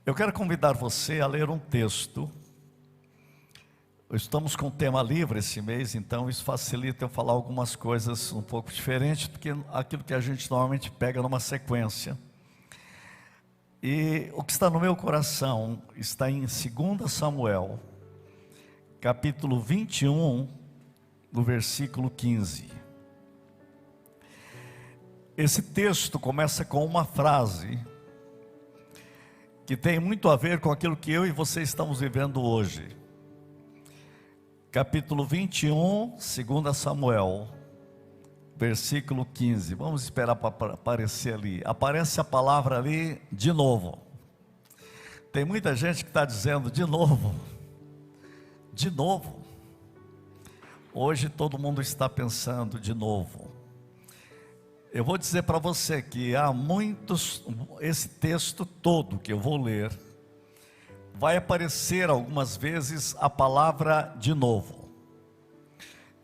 Eu quero convidar você a ler um texto. Estamos com tema livre esse mês, então isso facilita eu falar algumas coisas um pouco diferentes do que aquilo que a gente normalmente pega numa sequência. E o que está no meu coração está em 2 Samuel, capítulo 21, no versículo 15. Esse texto começa com uma frase que tem muito a ver com aquilo que eu e você estamos vivendo hoje. Capítulo 21, 2 Samuel, versículo 15. Vamos esperar para aparecer ali. Aparece a palavra ali de novo. Tem muita gente que está dizendo de novo. De novo. Hoje todo mundo está pensando de novo. Eu vou dizer para você que há muitos, esse texto todo que eu vou ler, vai aparecer algumas vezes a palavra de novo.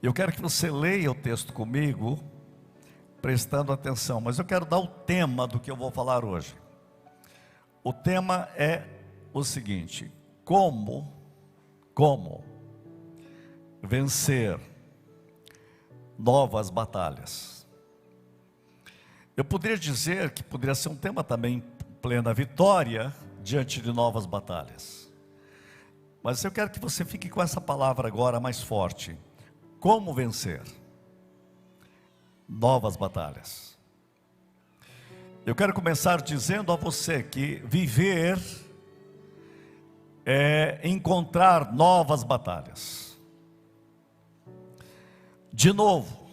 Eu quero que você leia o texto comigo, prestando atenção, mas eu quero dar o tema do que eu vou falar hoje. O tema é o seguinte: como vencer novas batalhas. Eu poderia dizer que poderia ser um tema também plena vitória diante de novas batalhas. Mas eu quero que você fique com essa palavra agora mais forte. Como vencer novas batalhas? Eu quero começar dizendo a você que viver é encontrar novas batalhas. De novo,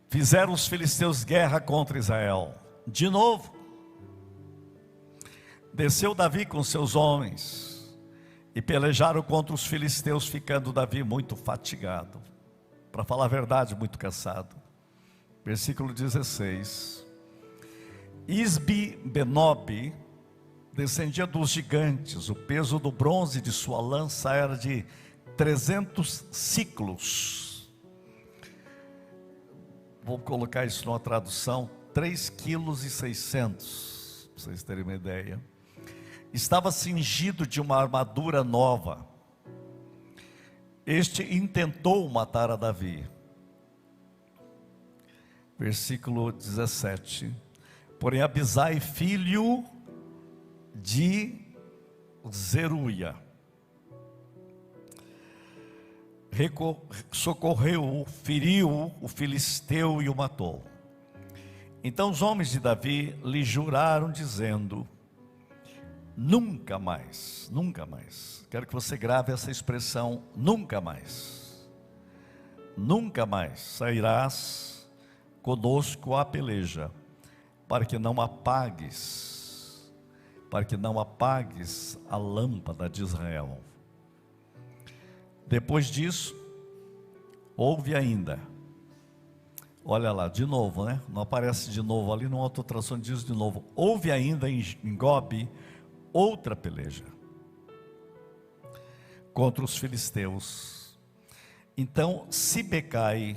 fizeram os filisteus guerra contra Israel. De novo, desceu Davi com seus homens e pelejaram contra os filisteus, ficando Davi muito fatigado. Para falar a verdade, muito cansado. Versículo 16. Isbi-Benob descendia dos gigantes. O peso do bronze de sua lança era de 300 ciclos. Vou colocar isso numa tradução, 3,6 kg, para vocês terem uma ideia. Estava cingido de uma armadura nova. Este intentou matar a Davi. Versículo 17. Porém Abisai, filho de Zeruia, socorreu, feriu o filisteu e o matou. Então os homens de Davi lhe juraram, dizendo: nunca mais, quero que você grave essa expressão, nunca mais sairás conosco à peleja, para que não apagues a lâmpada de Israel. Depois disso, houve ainda, olha lá, de novo, né? Não aparece de novo ali, numa outra tradução diz de novo. Houve ainda em Gobe outra peleja contra os filisteus. Então Sibecai,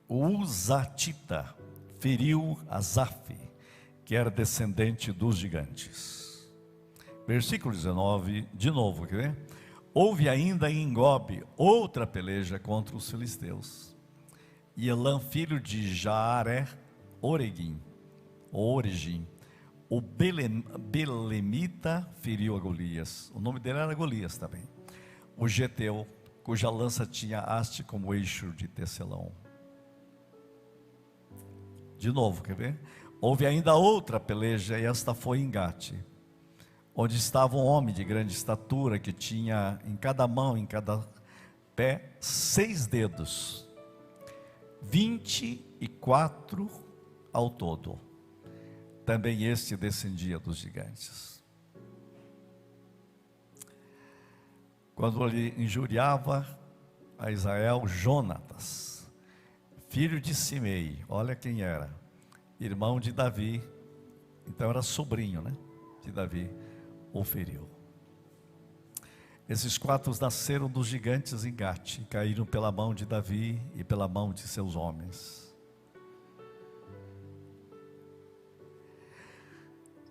o Uzatita, feriu Asaf, que era descendente dos gigantes. Versículo 19, de novo, quer ver? Houve ainda em Gobe outra peleja contra os filisteus. E Elã, filho de Jaare, Origim, o Belemita, feriu a Golias. O nome dele era Golias também. O Geteu, cuja lança tinha haste como eixo de tecelão. De novo, quer ver? Houve ainda outra peleja, e esta foi em Gate, onde estava um homem de grande estatura, que tinha em cada mão, em cada pé, 6 dedos, 24 ao todo. Também este descendia dos gigantes. Quando ele injuriava a Israel, Jonatas, filho de Simei, olha quem era, irmão de Davi, então era sobrinho, né, de Davi, o feriu. Esses 4 nasceram dos gigantes em Gate, caíram pela mão de Davi e pela mão de seus homens.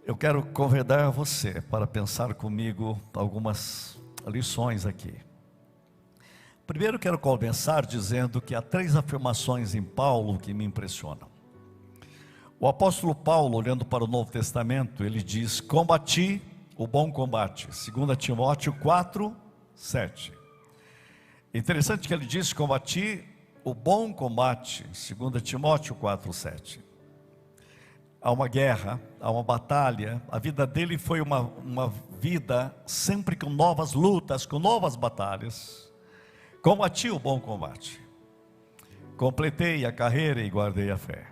Eu quero convidar você para pensar comigo algumas lições aqui. Primeiro quero começar dizendo que há 3 afirmações em Paulo que me impressionam. O apóstolo Paulo, olhando para o Novo Testamento, ele diz: combati o bom combate, 2 Timóteo 4, 7. Interessante que ele diz: combati o bom combate, 2 Timóteo 4, 7. Há uma guerra, há uma batalha. A vida dele foi uma vida sempre com novas lutas, com novas batalhas. Combati o bom combate, completei a carreira e guardei a fé.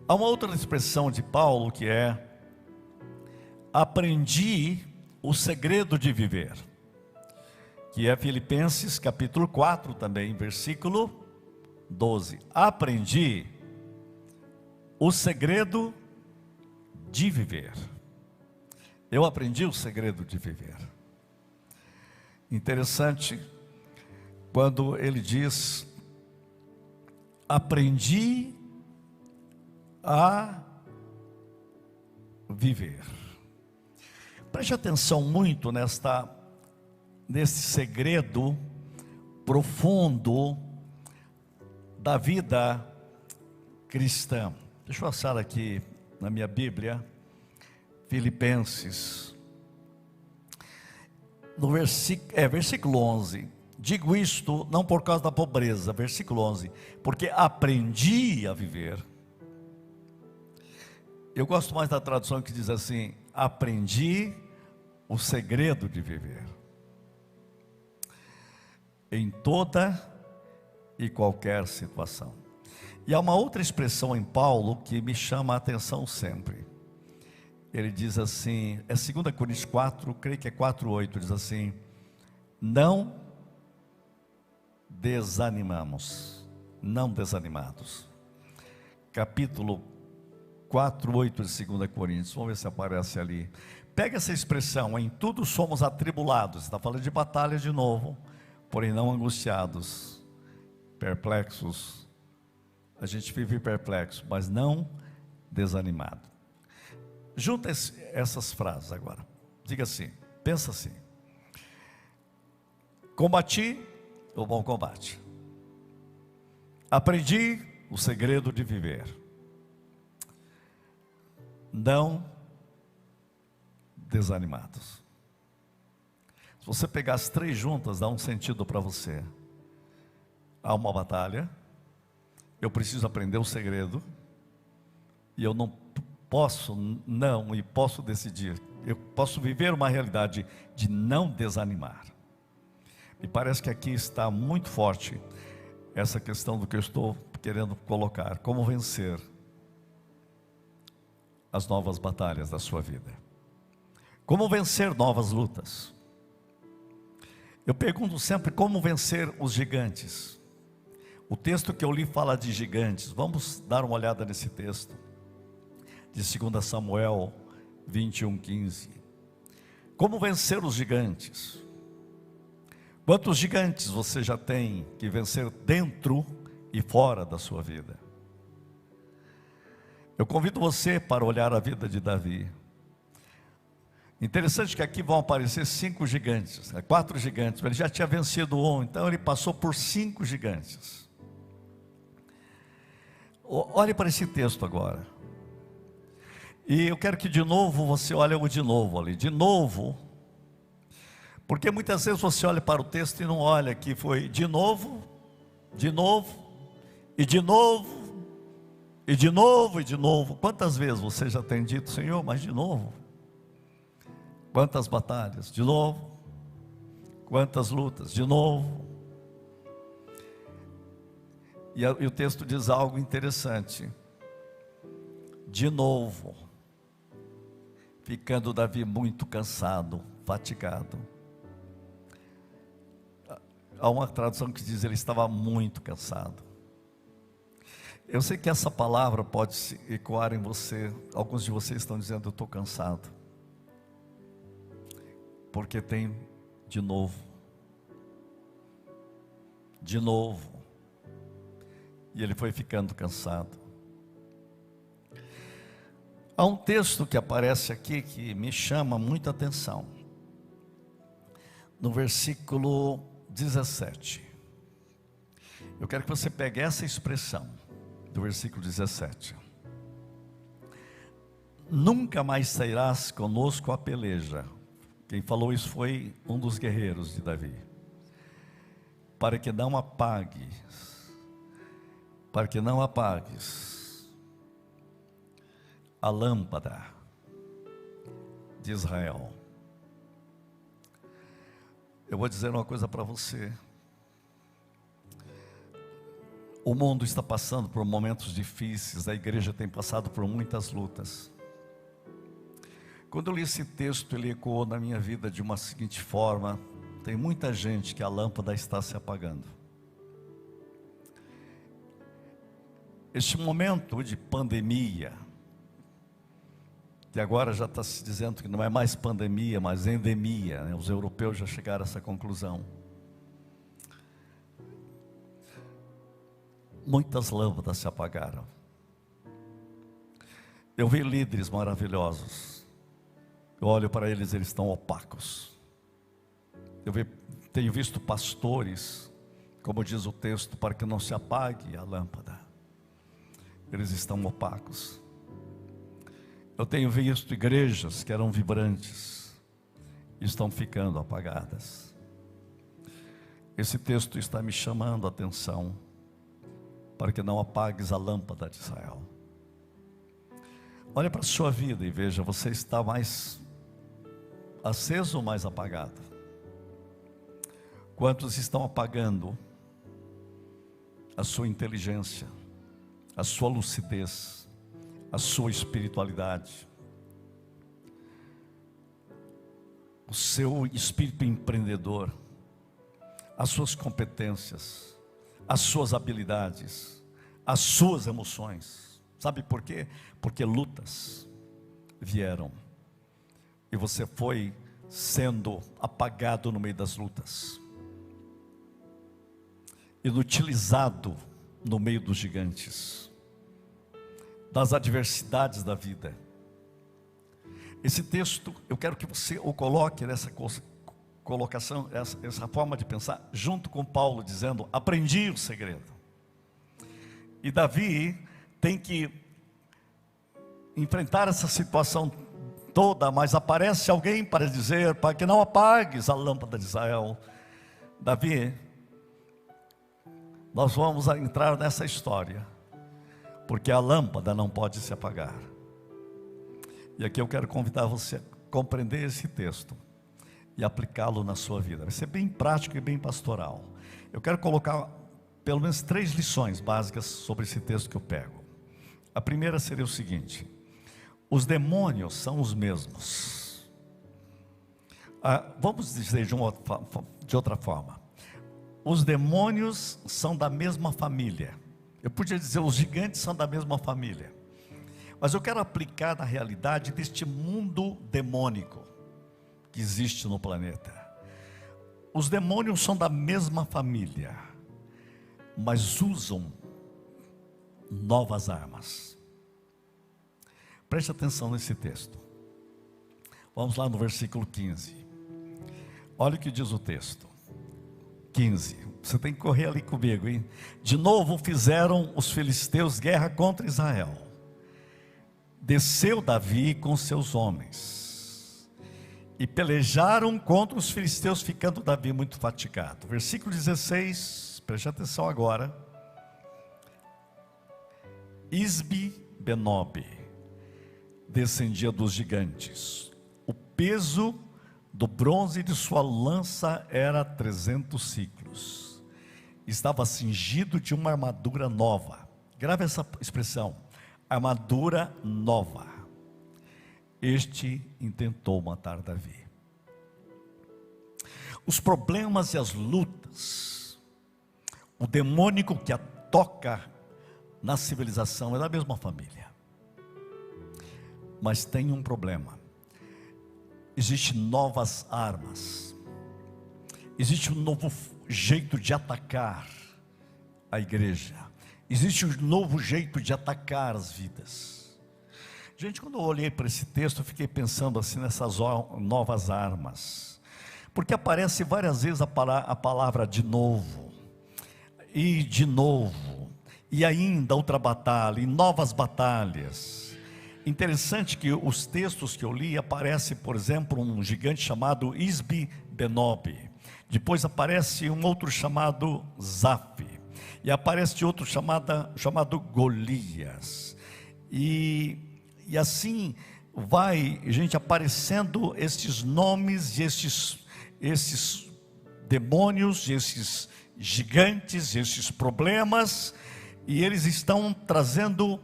Há uma outra expressão de Paulo que é: aprendi o segredo de viver, que é Filipenses capítulo 4 também, versículo 12. Aprendi o segredo de viver. Eu aprendi o segredo de viver. Interessante, quando ele diz: aprendi a viver. Preste atenção muito nesse segredo profundo da vida cristã. Deixa eu achar aqui na minha Bíblia, Filipenses, no versículo 11. Digo isto não por causa da pobreza, versículo 11, porque aprendi a viver. Eu gosto mais da tradução que diz assim: aprendi o segredo de viver, em toda e qualquer situação. E há uma outra expressão em Paulo que me chama a atenção sempre. Ele diz assim, é 2 Coríntios 4, creio que é 4:8, diz assim: não desanimamos, não desanimados. Capítulo 4:8 de 2 Coríntios, vamos ver se aparece ali. Pega essa expressão: em tudo somos atribulados. Está falando de batalha de novo, porém não angustiados, perplexos. A gente vive perplexo, mas não desanimado. Junta essas frases agora. Diga assim, pensa assim: combati o bom combate, aprendi o segredo de viver, não desanimados. Se você pegar as 3 juntas, dá um sentido para você. Há uma batalha, eu preciso aprender o segredo, e eu não posso e posso decidir, eu posso viver uma realidade de não desanimar. Me parece que aqui está muito forte essa questão do que eu estou querendo colocar: como vencer as novas batalhas da sua vida, como vencer novas lutas. Eu pergunto sempre: como vencer os gigantes? O texto que eu li fala de gigantes. Vamos dar uma olhada nesse texto de 2 Samuel 21:15. Como vencer os gigantes? Quantos gigantes você já tem que vencer dentro e fora da sua vida? Eu convido você para olhar a vida de Davi. Interessante que aqui vão aparecer 5 gigantes, 4 gigantes. Ele já tinha vencido um, então ele passou por 5 gigantes. Olhe para esse texto agora. E eu quero que de novo você olhe o de novo ali, de novo. Porque muitas vezes você olha para o texto e não olha que foi de novo, de novo, e de novo, e de novo, e de novo. Quantas vezes você já tem dito: Senhor, mas de novo? Quantas batalhas? De novo. Quantas lutas? De novo. E o texto diz algo interessante: de novo, ficando Davi muito cansado, fatigado. Há uma tradução que diz: ele estava muito cansado. Eu sei que essa palavra pode se ecoar em você. Alguns de vocês estão dizendo: eu estou cansado, porque tem de novo, e ele foi ficando cansado. Há um texto que aparece aqui que me chama muita atenção. No versículo 17. Eu quero que você pegue essa expressão do versículo 17. Nunca mais sairás conosco a peleja. Quem falou isso foi um dos guerreiros de Davi. Para que não apagues a lâmpada de Israel. Eu vou dizer uma coisa para você. O mundo está passando por momentos difíceis, a igreja tem passado por muitas lutas. Quando eu li esse texto, ele ecoou na minha vida de uma seguinte forma: tem muita gente que a lâmpada está se apagando. Este momento de pandemia, que agora já está se dizendo que não é mais pandemia, mas endemia, né? Os europeus já chegaram a essa conclusão. Muitas lâmpadas se apagaram. Eu vi líderes maravilhosos. Eu olho para eles, eles estão opacos. Tenho visto pastores, como diz o texto, para que não se apague a lâmpada. Eles estão opacos. Eu tenho visto igrejas que eram vibrantes, estão ficando apagadas. Esse texto está me chamando a atenção, para que não apagues a lâmpada de Israel. Olha para a sua vida e veja, você está mais aceso ou mais apagado? Quantos estão apagando a sua inteligência, a sua lucidez, a sua espiritualidade, o seu espírito empreendedor, as suas competências, as suas habilidades, as suas emoções? Sabe por quê? Porque lutas vieram e você foi sendo apagado no meio das lutas, inutilizado no meio dos gigantes, das adversidades da vida. Esse texto, eu quero que você o coloque nessa colocação, essa forma de pensar, junto com Paulo dizendo: aprendi o segredo. E Davi tem que enfrentar essa situação toda, mas aparece alguém para dizer, para que não apagues a lâmpada de Israel. Davi, nós vamos entrar nessa história, porque a lâmpada não pode se apagar. E aqui eu quero convidar você a compreender esse texto e aplicá-lo na sua vida. Vai ser bem prático e bem pastoral. Eu quero colocar pelo menos 3 lições básicas sobre esse texto que eu pego. A primeira seria o seguinte: os demônios são os mesmos. Vamos dizer de outra forma. Os demônios são da mesma família. Eu podia dizer, os gigantes são da mesma família. Mas eu quero aplicar na realidade deste mundo demônico que existe no planeta. Os demônios são da mesma família, mas usam novas armas. Preste atenção nesse texto. Vamos lá no versículo 15. Olha o que diz o texto. 15. Você tem que correr ali comigo, hein? De novo fizeram os filisteus guerra contra Israel. Desceu Davi com seus homens e pelejaram contra os filisteus, ficando Davi muito fatigado. Versículo 16, preste atenção agora. Isbi-Benob descendia dos gigantes. O peso do bronze de sua lança era 300 ciclos. Estava cingido de uma armadura nova. Grave essa expressão: armadura nova. Este intentou matar Davi. Os problemas e as lutas, o demônico que a toca na civilização é da mesma família. Mas tem um problema. Existem novas armas. Existe um novo jeito de atacar a igreja. Existe um novo jeito de atacar as vidas. Gente, quando eu olhei para esse texto, eu fiquei pensando assim nessas novas armas, porque aparece várias vezes a palavra de novo, e ainda outra batalha, e novas batalhas. Interessante que os textos que eu li, aparece, por exemplo, um gigante chamado Isbi-Benob, depois aparece um outro chamado Zaf, e aparece outro chamado Golias, e assim vai, gente, aparecendo estes nomes, e esses demônios, esses gigantes, esses problemas, e eles estão trazendo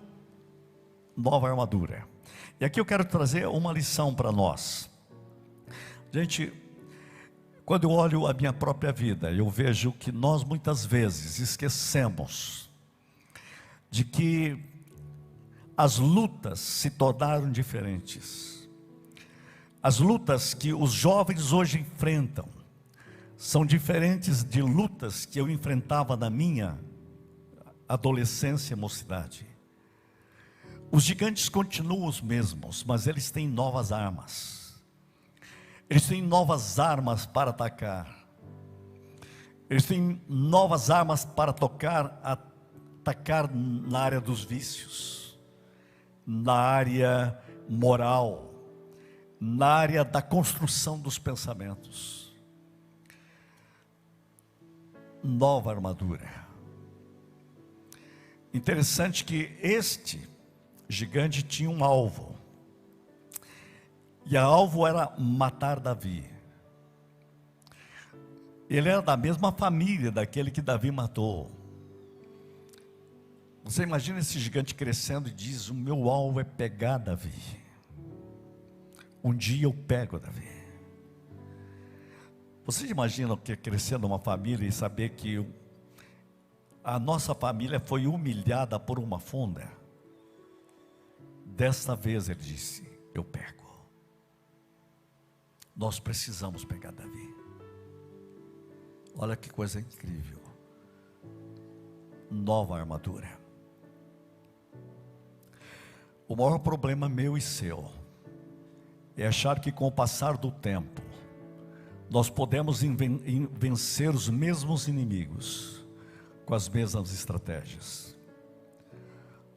nova armadura. E aqui eu quero trazer uma lição para nós. Gente, quando eu olho a minha própria vida, eu vejo que nós muitas vezes esquecemos de que as lutas se tornaram diferentes. As lutas que os jovens hoje enfrentam são diferentes de lutas que eu enfrentava na minha adolescência e mocidade. Os gigantes continuam os mesmos, mas eles têm novas armas. Eles têm novas armas para atacar. Eles têm novas armas para atacar na área dos vícios, na área moral, na área da construção dos pensamentos. Nova armadura. Interessante que este gigante tinha um alvo, e o alvo era matar Davi. Ele era da mesma família daquele que Davi matou. Você imagina esse gigante crescendo e diz: o meu alvo é pegar Davi. Um dia eu pego Davi. Vocês imaginam que crescer numa família e saber que a nossa família foi humilhada por uma funda? Desta vez ele disse: eu pego. Nós precisamos pegar Davi. Olha que coisa incrível. Nova armadura. O maior problema meu e seu é achar que com o passar do tempo nós podemos vencer os mesmos inimigos com as mesmas estratégias.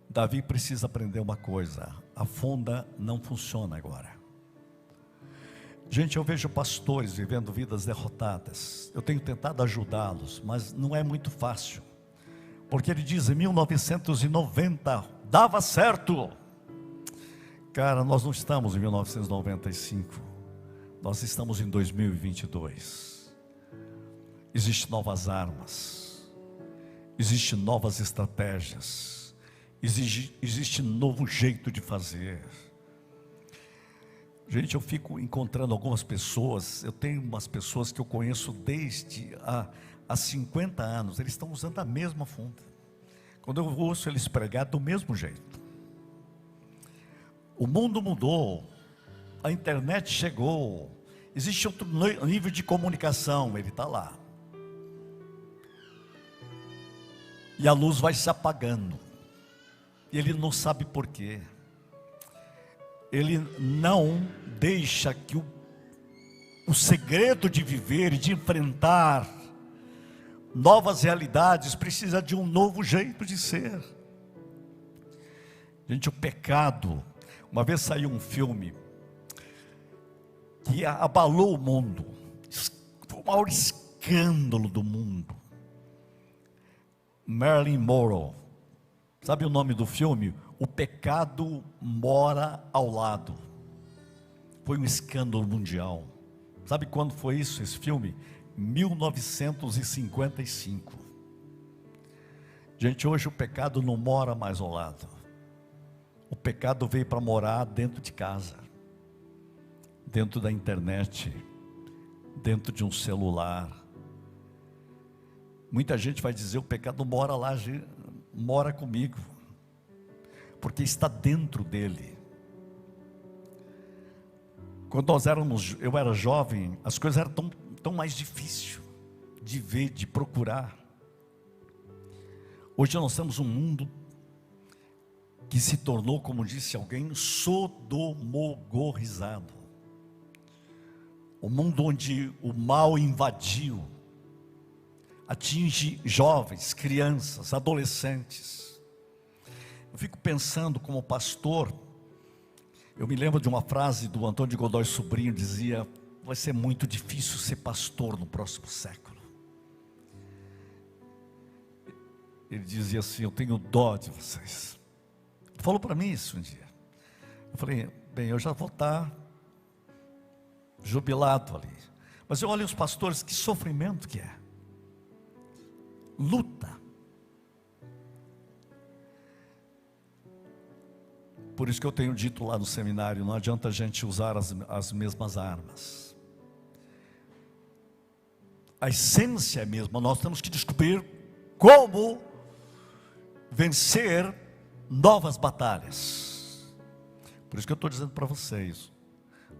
Davi precisa aprender uma coisa: a funda não funciona agora. Gente, eu vejo pastores vivendo vidas derrotadas. Eu tenho tentado ajudá-los, mas não é muito fácil, porque ele diz: em 1990 dava certo. Cara, nós não estamos em 1995, nós estamos em 2022. Existem novas armas, existem novas estratégias, existe novo jeito de fazer. Gente, eu fico encontrando algumas pessoas, eu tenho umas pessoas que eu conheço desde há 50 anos, eles estão usando a mesma funda. Quando eu ouço eles pregar, do mesmo jeito. O mundo mudou, a internet chegou, existe outro nível de comunicação, ele está lá. E a luz vai se apagando, e ele não sabe por quê. Ele não deixa que o segredo de viver e de enfrentar novas realidades precisa de um novo jeito de ser. Gente, o pecado, uma vez saiu um filme que abalou o mundo, foi o maior escândalo do mundo. Marilyn Monroe, sabe o nome do filme? O pecado mora ao lado. Foi um escândalo mundial. Sabe quando foi isso, esse filme? 1955. Gente, hoje o pecado não mora mais ao lado. O pecado veio para morar dentro de casa, dentro da internet, dentro de um celular. Muita gente vai dizer: o pecado mora lá, mora comigo, porque está dentro dele. Quando eu era jovem, as coisas eram tão mais difíceis de ver, de procurar. Hoje nós temos um mundo que se tornou, como disse alguém, sodomogorizado. O mundo onde o mal invadiu, atinge jovens, crianças, adolescentes. Eu fico pensando como pastor, eu me lembro de uma frase do Antônio de Godoy Sobrinho, dizia: vai ser muito difícil ser pastor no próximo século. Ele dizia assim: eu tenho dó de vocês. Ele falou para mim isso um dia. Eu falei: bem, eu já vou estar jubilado ali, mas eu olho os pastores, que sofrimento que é, luta. Por isso que eu tenho dito lá no seminário, não adianta a gente usar as mesmas armas. A essência é a mesma, nós temos que descobrir como vencer novas batalhas. Por isso que eu estou dizendo para vocês,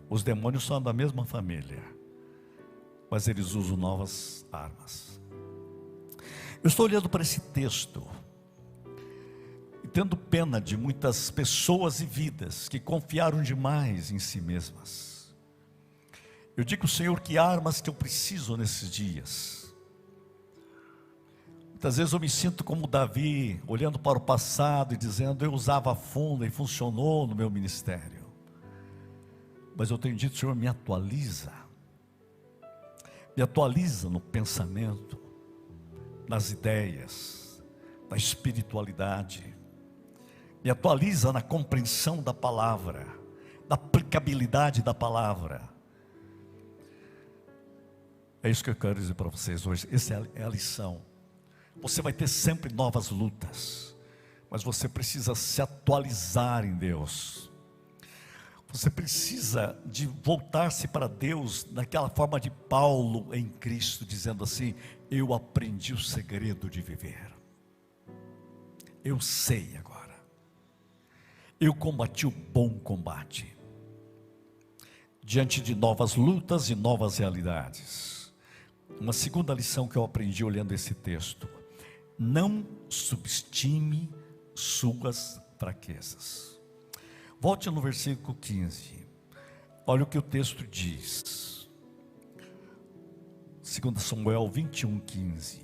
os demônios são da mesma família, mas eles usam novas armas. Eu estou olhando para esse texto e tendo pena de muitas pessoas e vidas que confiaram demais em si mesmas. Eu digo, Senhor, que armas que eu preciso nesses dias. Muitas vezes eu me sinto como Davi, olhando para o passado e dizendo: eu usava a funda e funcionou no meu ministério. Mas eu tenho dito: Senhor, me atualiza no pensamento, nas ideias, na espiritualidade, me atualiza na compreensão da palavra, na aplicabilidade da palavra. É isso que eu quero dizer para vocês hoje. Essa é a lição. Você vai ter sempre novas lutas, mas você precisa se atualizar em Deus. Você precisa de voltar-se para Deus naquela forma de Paulo em Cristo, dizendo assim: eu aprendi o segredo de viver. Eu sei agora. Eu combati o bom combate. Diante de novas lutas e novas realidades. Uma segunda lição que eu aprendi olhando esse texto: não subestime suas fraquezas. Volte no versículo 15. Olha o que o texto diz. 2 Samuel 21:15.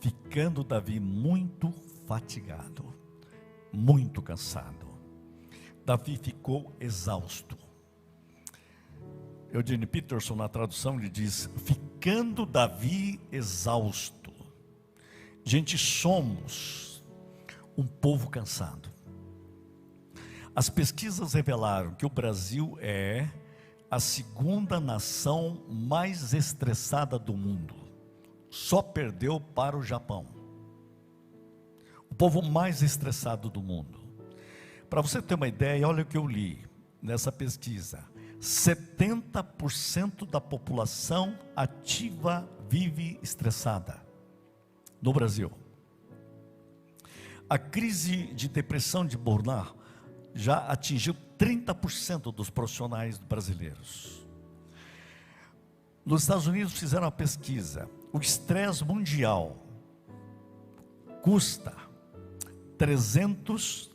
Ficando Davi muito fatigado, muito cansado. Davi ficou exausto. Eugene Peterson, na tradução, ele diz: ficando Davi exausto. Gente, somos um povo cansado. As pesquisas revelaram que o Brasil é a segunda nação mais estressada do mundo. Só perdeu para o Japão. O povo mais estressado do mundo. Para você ter uma ideia, olha o que eu li nessa pesquisa. 70% da população ativa vive estressada no Brasil. A crise de depressão de burnout já atingiu 30% dos profissionais brasileiros. Nos Estados Unidos fizeram uma pesquisa. O estresse mundial custa 300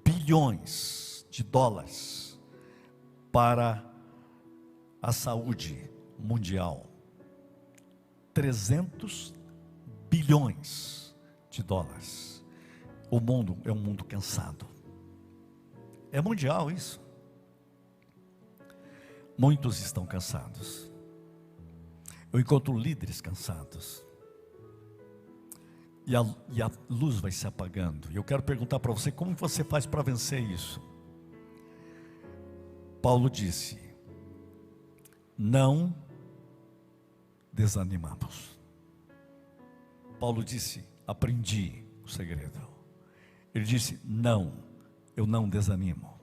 bilhões de dólares para a saúde mundial. 300 bilhões de dólares. O mundo é um mundo cansado. É mundial isso. Muitos estão cansados. Eu encontro líderes cansados. E a luz vai se apagando. E eu quero perguntar para você: como você faz para vencer isso? Paulo disse: não desanimamos. Paulo disse: aprendi o segredo. Ele disse: não, eu não desanimo.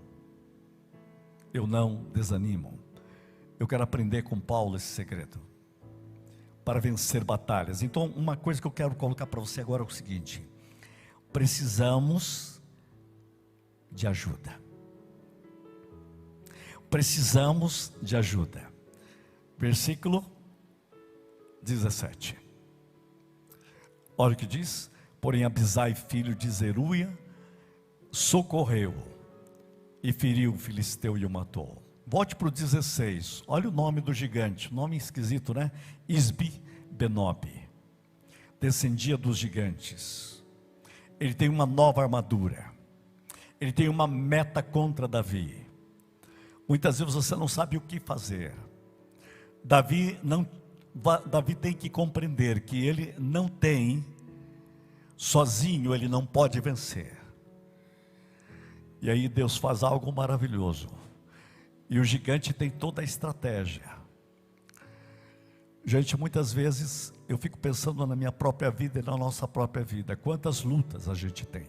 Eu não desanimo. Eu quero aprender com Paulo esse segredo para vencer batalhas. Então, uma coisa que eu quero colocar para você agora é o seguinte: precisamos de ajuda. Precisamos de ajuda. Versículo 17. Olha o que diz: porém Abisai, filho de Zeruia, socorreu e feriu o filisteu e o matou. Volte para o 16, olha o nome do gigante, nome esquisito, né? Isbi-Benob, descendia dos gigantes. Ele tem uma nova armadura, ele tem uma meta contra Davi. Muitas vezes você não sabe o que fazer. Davi tem que compreender que ele não tem, sozinho ele não pode vencer. E aí Deus faz algo maravilhoso. E o gigante tem toda a estratégia. Gente, muitas vezes eu fico pensando na minha própria vida e na nossa própria vida. Quantas lutas a gente tem.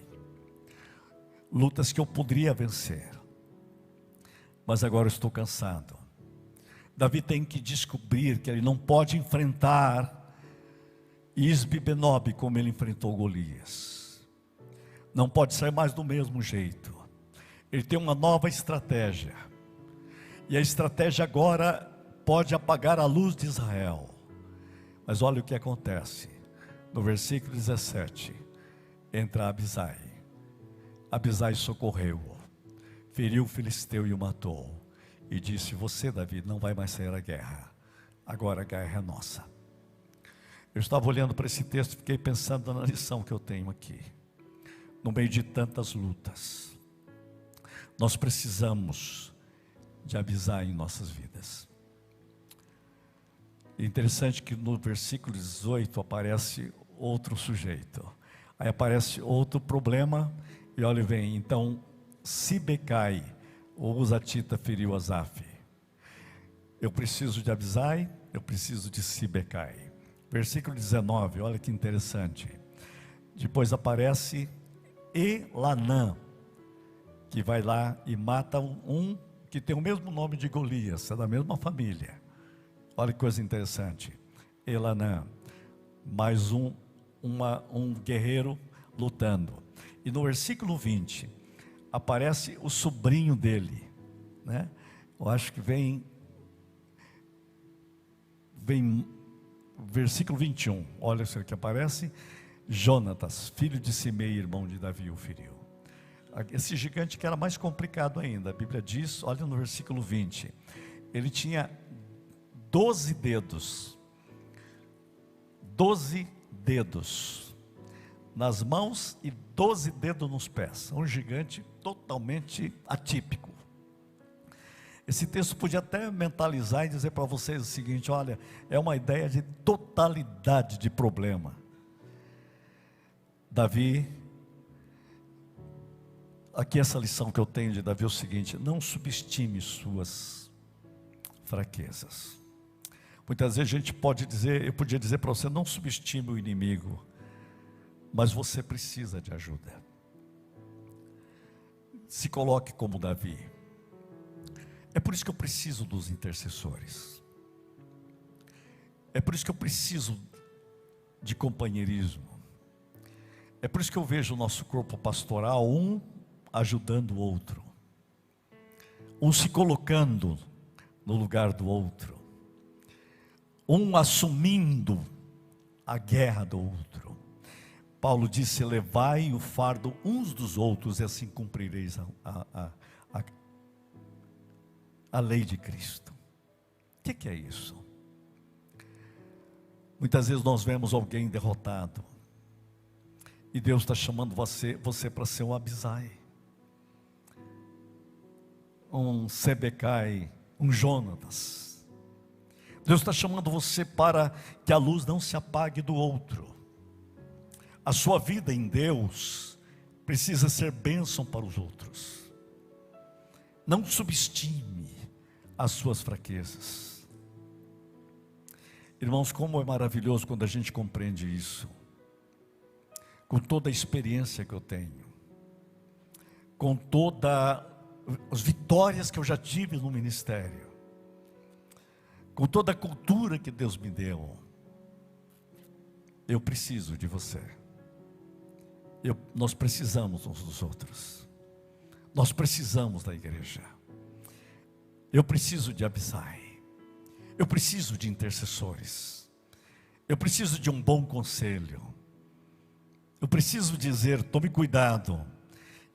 Lutas que eu poderia vencer. Mas agora eu estou cansado. Davi tem que descobrir que ele não pode enfrentar Isbi-Benob como ele enfrentou Golias. Não pode ser mais do mesmo jeito. Ele tem uma nova estratégia. E a estratégia agora pode apagar a luz de Israel. Mas olha o que acontece. No versículo 17. Entra Abisai. Abisai socorreu-o. Feriu o filisteu e o matou. E disse: você, Davi, não vai mais sair a guerra. Agora a guerra é nossa. Eu estava olhando para esse texto e fiquei pensando na lição que eu tenho aqui. No meio de tantas lutas, nós precisamos de Abisai em nossas vidas. É interessante que no versículo 18 aparece outro sujeito. Aí aparece outro problema e olha, vem, então Sibecai, o Uzatita, feriu Asaf. Eu preciso de Abisai, eu preciso de Sibecai. Versículo 19, olha que interessante. Depois aparece Elanã, que vai lá e mata um que tem o mesmo nome de Golias, é da mesma família. Olha que coisa interessante. Elanã, mais um guerreiro lutando. E no versículo 20, aparece o sobrinho dele, né? Eu acho que vem versículo 21, olha o que aparece. Jonatas, filho de Simei, irmão de Davi, o feriu. Esse gigante que era mais complicado ainda, a Bíblia diz, olha no versículo 20, ele tinha 12 dedos nas mãos e 12 dedos nos pés. Um gigante totalmente atípico. Esse texto podia até mentalizar e dizer para vocês o seguinte: olha, é uma ideia de totalidade de problema. Davi, aqui essa lição que eu tenho de Davi é o seguinte: não subestime suas fraquezas. Muitas vezes a gente pode dizer, eu podia dizer para você: não subestime o inimigo, mas você precisa de ajuda. Se coloque como Davi. É por isso que eu preciso dos intercessores. É por isso que eu preciso de companheirismo. É por isso que eu vejo o nosso corpo pastoral, um ajudando o outro, um se colocando no lugar do outro, um assumindo a guerra do outro. Paulo disse: levai o fardo uns dos outros e assim cumprireis a lei de Cristo. O que é isso? Muitas vezes nós vemos alguém derrotado e Deus está chamando você para ser um Abisai, um Sebecai, um Jonatas. Deus está chamando você para que a luz não se apague do outro. A sua vida em Deus precisa ser bênção para os outros. Não subestime as suas fraquezas. Irmãos, como é maravilhoso quando a gente compreende isso. Com toda a experiência que eu tenho, com todas as vitórias que eu já tive no ministério, com toda a cultura que Deus me deu, eu preciso de você. Nós precisamos uns dos outros. Nós precisamos da igreja. Eu preciso de Abisai. Eu preciso de intercessores. Eu preciso de um bom conselho. Eu preciso dizer: tome cuidado.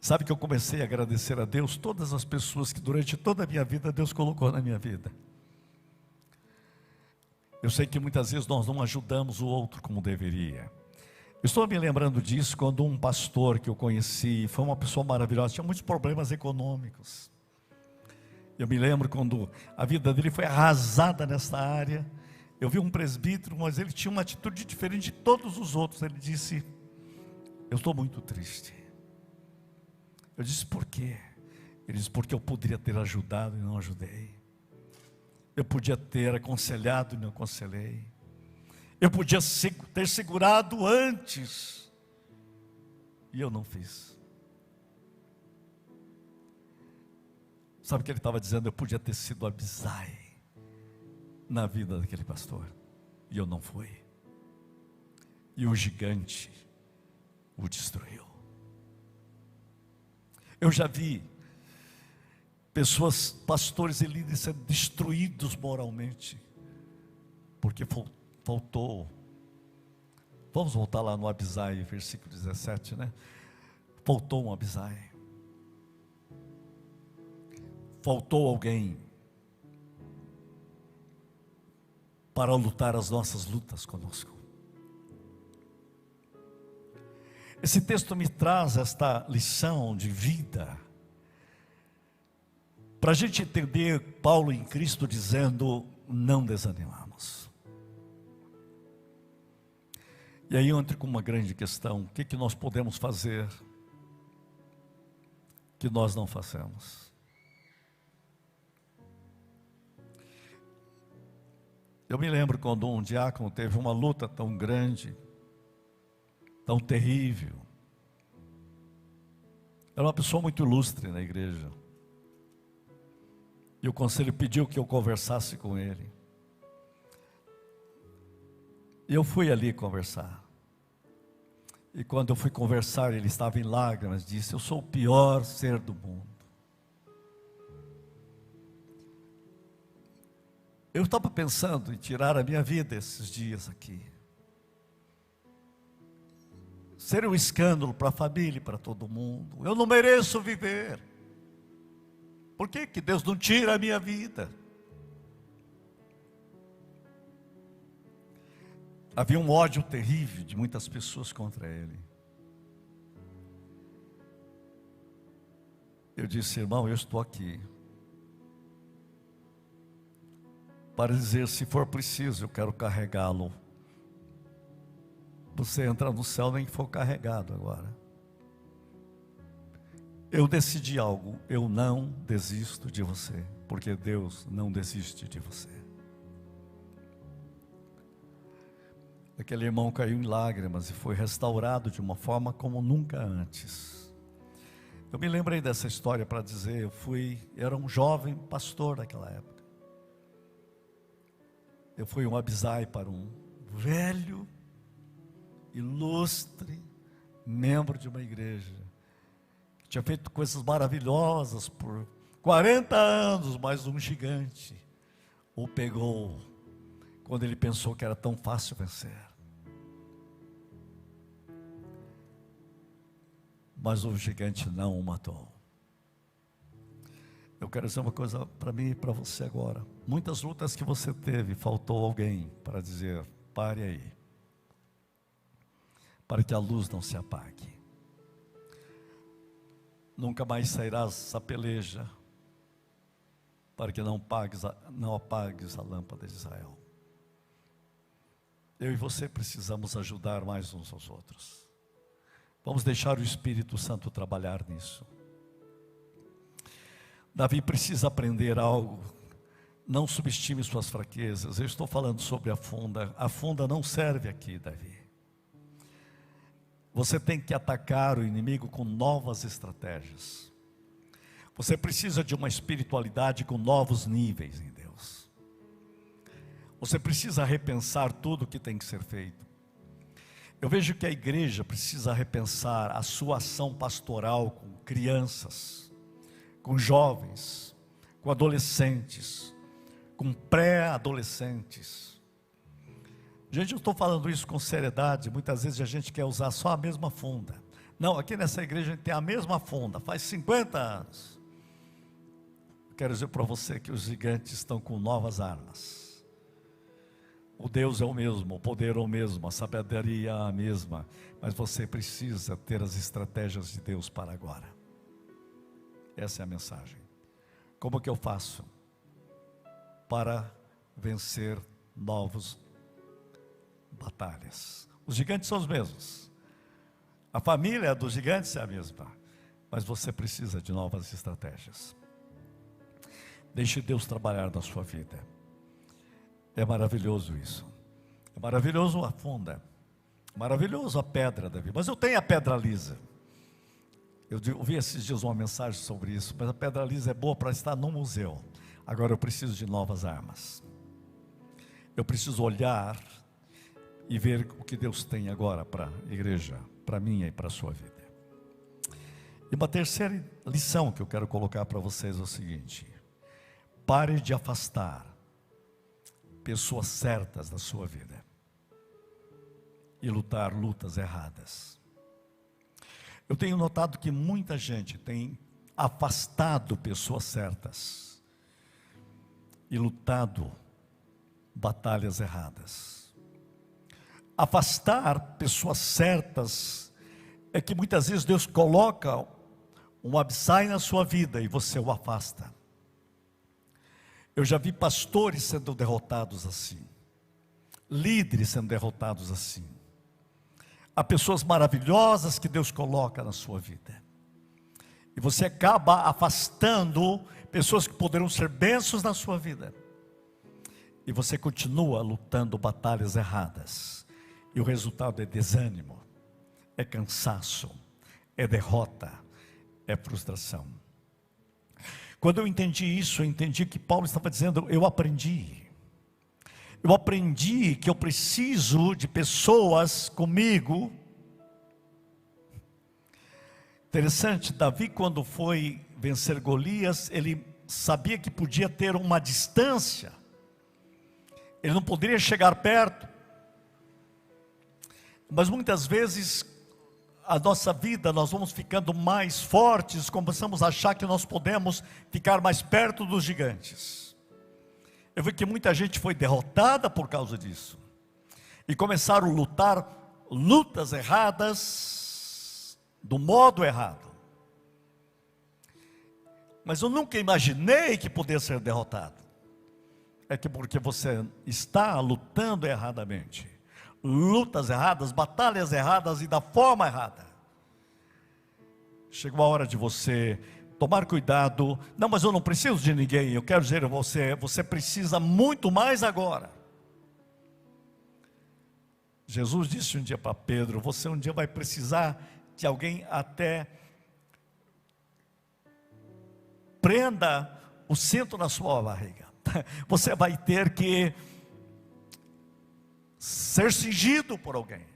Sabe que eu comecei a agradecer a Deus todas as pessoas que durante toda a minha vida Deus colocou na minha vida. Eu sei que muitas vezes nós não ajudamos o outro como deveria. Eu estou me lembrando disso quando um pastor que eu conheci, foi uma pessoa maravilhosa, tinha muitos problemas econômicos. Eu me lembro quando a vida dele foi arrasada nessa área. Eu vi um presbítero, mas ele tinha uma atitude diferente de todos os outros. Ele disse: eu estou muito triste. Eu disse: por quê? Ele disse: porque eu poderia ter ajudado e não ajudei. Eu podia ter aconselhado e não aconselhei. Eu podia ter segurado antes e eu não fiz. Sabe o que ele estava dizendo? Eu podia ter sido Abisai na vida daquele pastor e eu não fui. E o gigante o destruiu. Eu já vi pessoas, pastores e líderes sendo destruídos moralmente porque faltou. Vamos voltar lá no Abisai, versículo 17, né? Faltou um Abisai. Faltou alguém para lutar as nossas lutas conosco. Esse texto me traz esta lição de vida, para a gente entender Paulo em Cristo dizendo: não desanimamos. E aí eu entro com uma grande questão: o que nós podemos fazer que nós não façamos? Eu me lembro quando um diácono teve uma luta tão grande, tão terrível. Era uma pessoa muito ilustre na igreja. E o conselho pediu que eu conversasse com ele. E eu fui ali conversar. E quando eu fui conversar, ele estava em lágrimas, disse: eu sou o pior ser do mundo. Eu estava pensando em tirar a minha vida esses dias aqui. Seria um escândalo para a família e para todo mundo. Eu não mereço viver. Por que Deus não tira a minha vida? Havia um ódio terrível de muitas pessoas contra ele. Eu disse: irmão, eu estou aqui para dizer, se for preciso, eu quero carregá-lo. Você entra no céu nem que for carregado agora. Eu decidi algo: eu não desisto de você, porque Deus não desiste de você. Aquele irmão caiu em lágrimas e foi restaurado de uma forma como nunca antes. Eu me lembrei dessa história para dizer, era um jovem pastor naquela época. Eu fui um Abisai para um velho, ilustre, membro de uma igreja, que tinha feito coisas maravilhosas por 40 anos, mas um gigante o pegou, quando ele pensou que era tão fácil vencer. Mas o gigante não o matou. Eu quero dizer uma coisa para mim e para você agora. Muitas lutas que você teve, faltou alguém para dizer: pare aí, para que a luz não se apague. Nunca mais sairás essa peleja, para que não apagues a lâmpada de Israel. Eu e você precisamos ajudar mais uns aos outros. Vamos deixar o Espírito Santo trabalhar nisso. Davi precisa aprender algo. Não subestime suas fraquezas. Eu estou falando sobre a funda. A funda não serve aqui, Davi. Você tem que atacar o inimigo com novas estratégias. Você precisa de uma espiritualidade com novos níveis em Deus. Você precisa repensar tudo o que tem que ser feito. Eu vejo que a igreja precisa repensar a sua ação pastoral com crianças, com jovens, com adolescentes, com pré-adolescentes. Gente, eu estou falando isso com seriedade. Muitas vezes a gente quer usar só a mesma funda. Não, aqui nessa igreja a gente tem a mesma funda, faz 50 anos. Quero dizer para você que os gigantes estão com novas armas. O Deus é o mesmo, o poder é o mesmo, a sabedoria é a mesma, mas você precisa ter as estratégias de Deus para agora. Essa é a mensagem. Como que eu faço para vencer novas batalhas? Os gigantes são os mesmos. A família dos gigantes é a mesma, mas você precisa de novas estratégias. Deixe Deus trabalhar na sua vida. É maravilhoso isso. É maravilhoso a funda. É maravilhoso a pedra, Davi. Mas eu tenho a pedra lisa. Eu ouvi esses dias uma mensagem sobre isso, mas a pedra lisa é boa para estar no museu. Agora eu preciso de novas armas. Eu preciso olhar e ver o que Deus tem agora para a igreja, para a minha e para a sua vida. E uma terceira lição que eu quero colocar para vocês é o seguinte: pare de afastar pessoas certas da sua vida e lutar lutas erradas. Eu tenho notado que muita gente tem afastado pessoas certas e lutado batalhas erradas. Afastar pessoas certas é que muitas vezes Deus coloca um absai na sua vida e você o afasta. Eu já vi pastores sendo derrotados assim, líderes sendo derrotados assim. Há pessoas maravilhosas que Deus coloca na sua vida, e você acaba afastando pessoas que poderão ser bênçãos na sua vida, e você continua lutando batalhas erradas, e o resultado é desânimo, é cansaço, é derrota, é frustração. Quando eu entendi isso, eu entendi que Paulo estava dizendo: eu aprendi que eu preciso de pessoas comigo. Interessante, Davi, quando foi vencer Golias, ele sabia que podia ter uma distância, ele não poderia chegar perto, mas muitas vezes a nossa vida, nós vamos ficando mais fortes, começamos a achar que nós podemos ficar mais perto dos gigantes. Eu vi que muita gente foi derrotada por causa disso, e começaram a lutar lutas erradas, do modo errado. Mas eu nunca imaginei que poderia ser derrotado. É que porque você está lutando erradamente, lutas erradas, batalhas erradas e da forma errada. Chegou a hora de você tomar cuidado. Não, mas eu não preciso de ninguém. Eu quero dizer a você, você precisa muito mais agora. Jesus disse um dia para Pedro: você um dia vai precisar de alguém, até prenda o cinto na sua barriga. Você vai ter que ser cingido por alguém.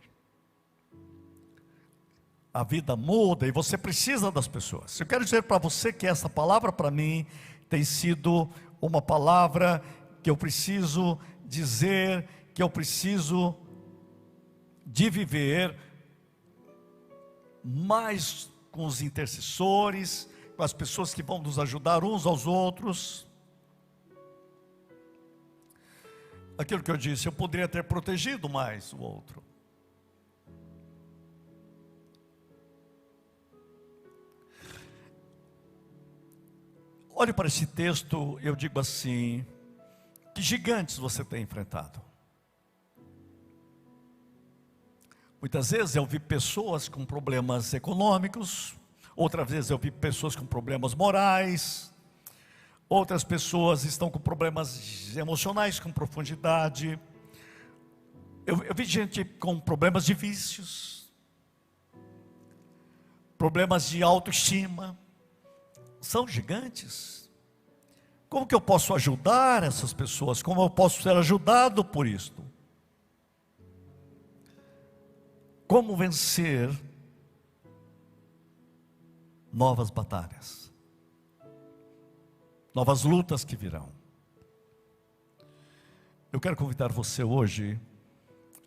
A vida muda e você precisa das pessoas. Eu quero dizer para você que essa palavra para mim tem sido uma palavra que eu preciso dizer, que eu preciso de viver mais com os intercessores, com as pessoas que vão nos ajudar uns aos outros. Aquilo que eu disse, eu poderia ter protegido mais o outro. Olhe para esse texto, eu digo assim: que gigantes você tem enfrentado? Muitas vezes eu vi pessoas com problemas econômicos, outras vezes eu vi pessoas com problemas morais, outras pessoas estão com problemas emocionais com profundidade. Eu vi gente com problemas de vícios, problemas de autoestima. São gigantes. Como que eu posso ajudar essas pessoas? Como eu posso ser ajudado por isto? Como vencer novas batalhas, novas lutas que virão? Eu quero convidar você hoje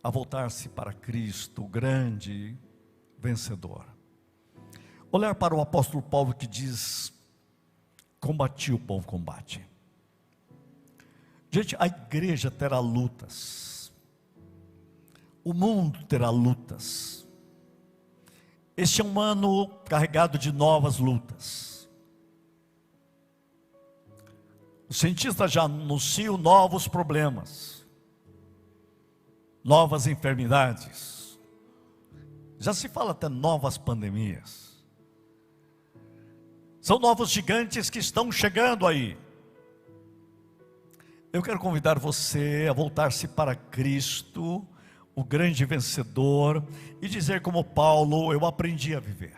a voltar-se para Cristo, o grande vencedor. Olhar para o apóstolo Paulo que diz: combati o bom combate. Gente, a igreja terá lutas, o mundo terá lutas. Este é um ano carregado de novas lutas. Os cientistas já anunciam novos problemas, novas enfermidades. Já se fala até novas pandemias. São novos gigantes que estão chegando aí. Eu quero convidar você a voltar-se para Cristo, o grande vencedor, e dizer como Paulo: eu aprendi a viver.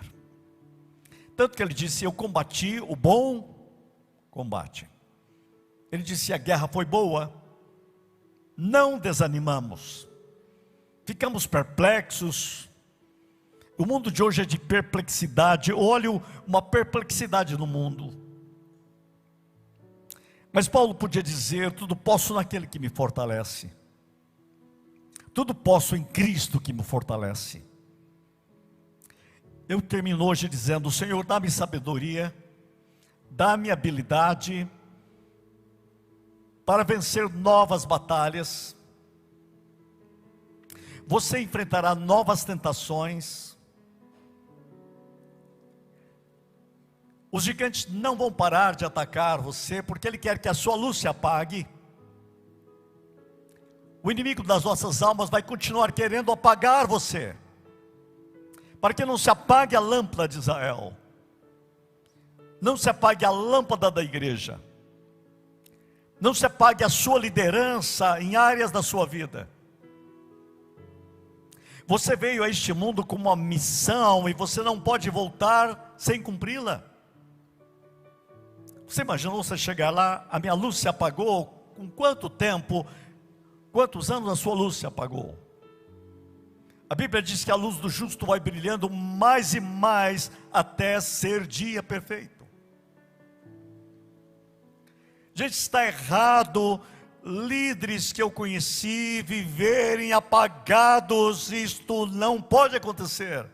Tanto que ele disse: eu combati o bom combate. Ele disse: a guerra foi boa, não desanimamos, ficamos perplexos. O mundo de hoje é de perplexidade. Eu olho uma perplexidade no mundo. Mas Paulo podia dizer: tudo posso naquele que me fortalece. Tudo posso em Cristo que me fortalece. Eu termino hoje dizendo: Senhor, dá-me sabedoria, dá-me habilidade para vencer novas batalhas. Você enfrentará novas tentações. Os gigantes não vão parar de atacar você, porque ele quer que a sua luz se apague. O inimigo das nossas almas vai continuar querendo apagar você, para que não se apague a lâmpada de Israel, não se apague a lâmpada da igreja, não se apague a sua liderança em áreas da sua vida. Você veio a este mundo com uma missão e você não pode voltar sem cumpri-la. Você imaginou você chegar lá: a minha luz se apagou? Com quanto tempo, quantos anos a sua luz se apagou? A Bíblia diz que a luz do justo vai brilhando mais e mais até ser dia perfeito. Gente, está errado líderes que eu conheci viverem apagados. Isto não pode acontecer.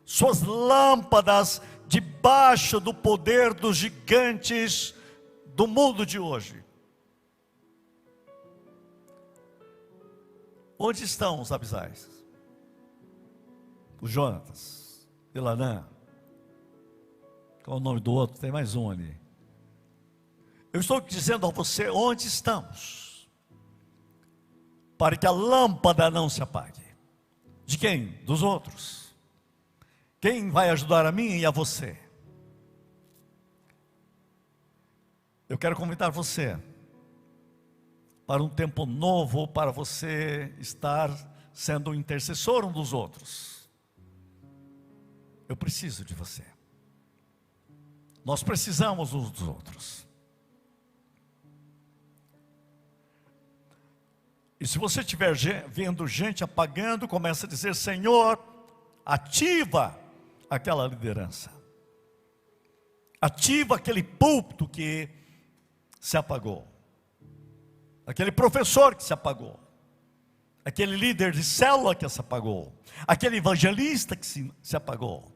Suas lâmpadas debaixo do poder dos gigantes do mundo de hoje. Onde estão os Abisais? O Jonatas, Elanã. Qual é o nome do outro? Tem mais um ali. Eu estou dizendo a você onde estamos, para que a lâmpada não se apague. De quem? Dos outros. Quem vai ajudar a mim e a você? Eu quero convidar você para um tempo novo, para você estar sendo um intercessor um dos outros. Eu preciso de você. Nós precisamos uns dos outros. E se você estiver vendo gente apagando, começa a dizer: Senhor, ativa aquela liderança, ativa aquele púlpito que se apagou, aquele professor que se apagou, aquele líder de célula que se apagou, aquele evangelista que se apagou,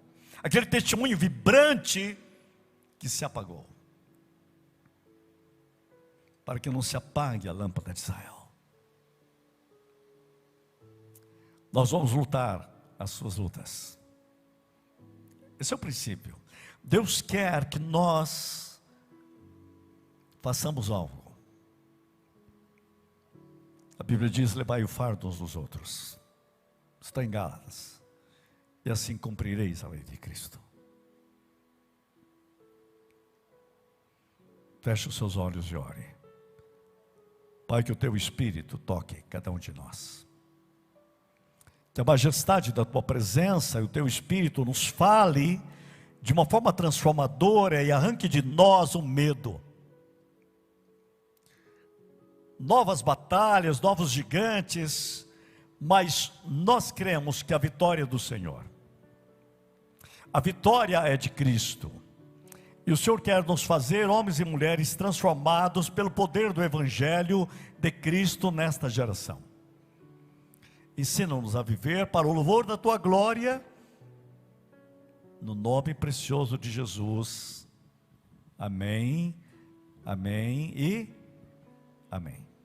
aquele testemunho vibrante que se apagou, para que não se apague a lâmpada de Israel. Nós vamos lutar as suas lutas. Esse é o princípio. Deus quer que nós façamos algo. A Bíblia diz: levai o fardo uns dos outros. Está em Gálatas. E assim cumprireis a lei de Cristo. Feche os seus olhos e ore. Pai, que o teu Espírito toque cada um de nós. Que a majestade da tua presença e o teu Espírito nos fale de uma forma transformadora e arranque de nós o medo. Novas batalhas, novos gigantes, mas nós cremos que a vitória é do Senhor. A vitória é de Cristo. E o Senhor quer nos fazer homens e mulheres transformados pelo poder do Evangelho de Cristo nesta geração. ensina-nos a viver para o louvor da tua glória, no nome precioso de Jesus. Amém, amém e amém.